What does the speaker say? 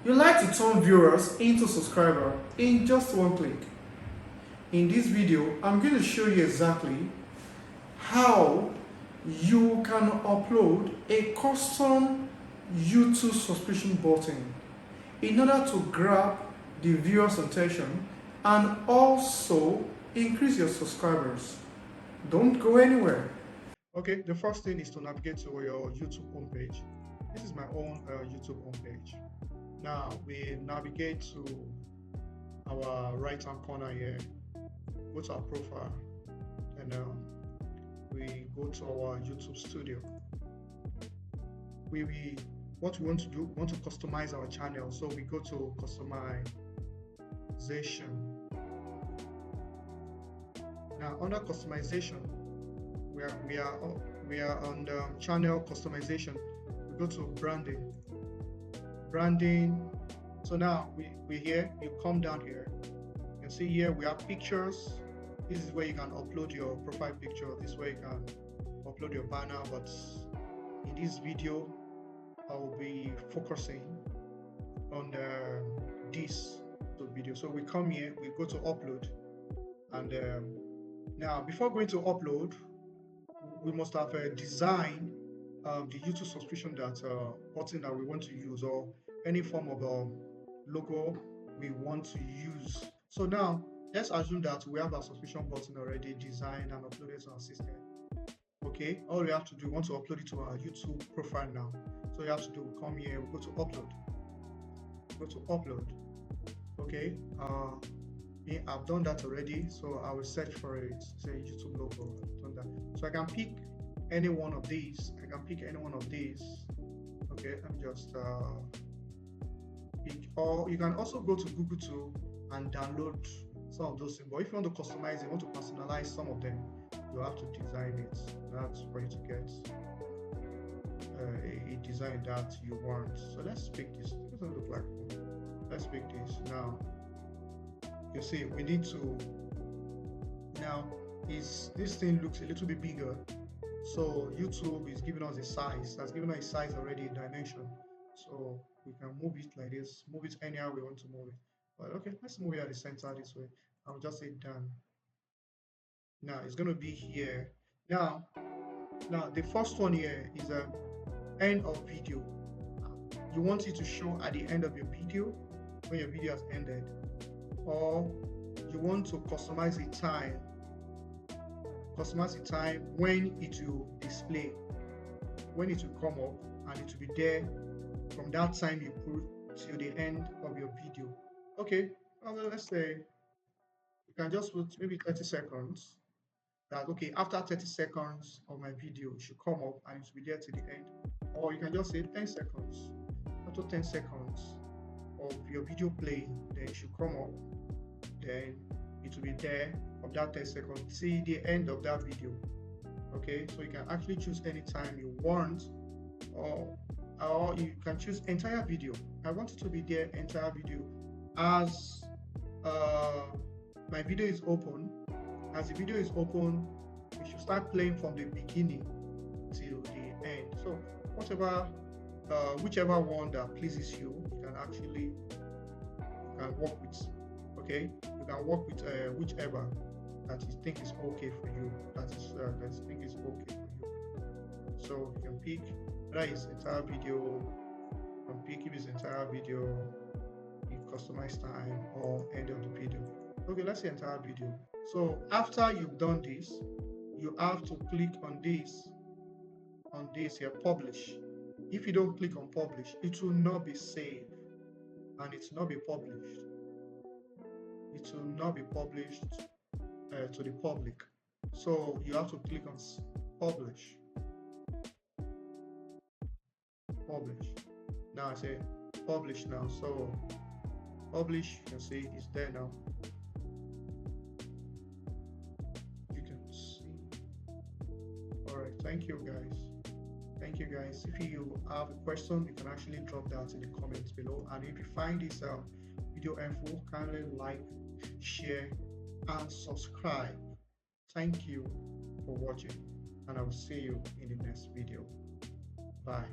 You like to turn viewers into subscribers in just one click. In this video, I'm going to show you exactly how you can upload a custom YouTube subscription button in order to grab the viewer's attention and also increase your subscribers. Don't go anywhere. Okay, the first thing is to navigate to your YouTube homepage. This is my own YouTube homepage. Now we navigate to our right hand corner here, go to our profile, and we go to our YouTube studio. What we want to do, we want to customize our channel, so we go to customization. Now under customization, we are on the channel customization. We go to branding. So now we here, you come down here, you can see here we have pictures. This is where you can upload your profile picture. This is where you can upload your banner, but in this video I will be focusing on this video. So we come here, we go to upload, and now before going to upload, we must have designed the YouTube subscription button that we want to use, or any form of logo we want to use. So now let's assume that we have our subscription button already designed and uploaded to our system. Okay, all we have to do, we want to upload it to our YouTube profile now. So you have to do, come here, we go to upload. Okay, I've done that already, so I will search for it, say YouTube logo. I've done that. So I can pick any one of these. Okay, let me just pick, or you can also go to Google too and download some of those things. But if you want to customize it, want to personalize some of them, you have to design it. That's for you to get a design that you want. So let's pick this. It doesn't look like one. Let's pick this. Now you see we need to, now this thing looks a little bit bigger, so YouTube is giving us a size. That's given us a size already, a dimension, so we can move it like this, move it anyhow we want to move it. But okay, let's move it at the center this way. I'll just say done. Now it's going to be here. Now the first one here is end of video. You want it to show at the end of your video, when your video has ended, or you want to customize the time when it will display, when it will come up, and it will be there from that time you put till the end of your video. Okay, well, let's say you can just put maybe 30 seconds. That okay, after 30 seconds of my video, it should come up and it will be there to the end. Or you can just say 10 seconds. After 10 seconds of your video playing, then it should come up, then it will be there of that 10 seconds. See the end of that video. Okay, so you can actually choose any time you want, or you can choose entire video. I want it to be there entire video as my video is open. As the video is open, it should start playing from the beginning till the end. So whichever one that pleases you, you can actually work with. Okay, you can work with whichever that you think is okay for you. That you think is okay for you. So you can pick whether it's entire video. You can pick if it's entire video, you customize time, or end of the video. Okay, let's say entire video. So after you've done this, you have to click on this here, publish. If you don't click on publish, it will not be saved and it will not be published. It will not be published to the public. So you have to click on publish. Now I say publish now. So publish, you can see it's there now. Thank you guys. If you have a question, you can actually drop that in the comments below, and if you find this video helpful, kindly like, share, and subscribe. Thank you for watching, and I will see you in the next video. Bye.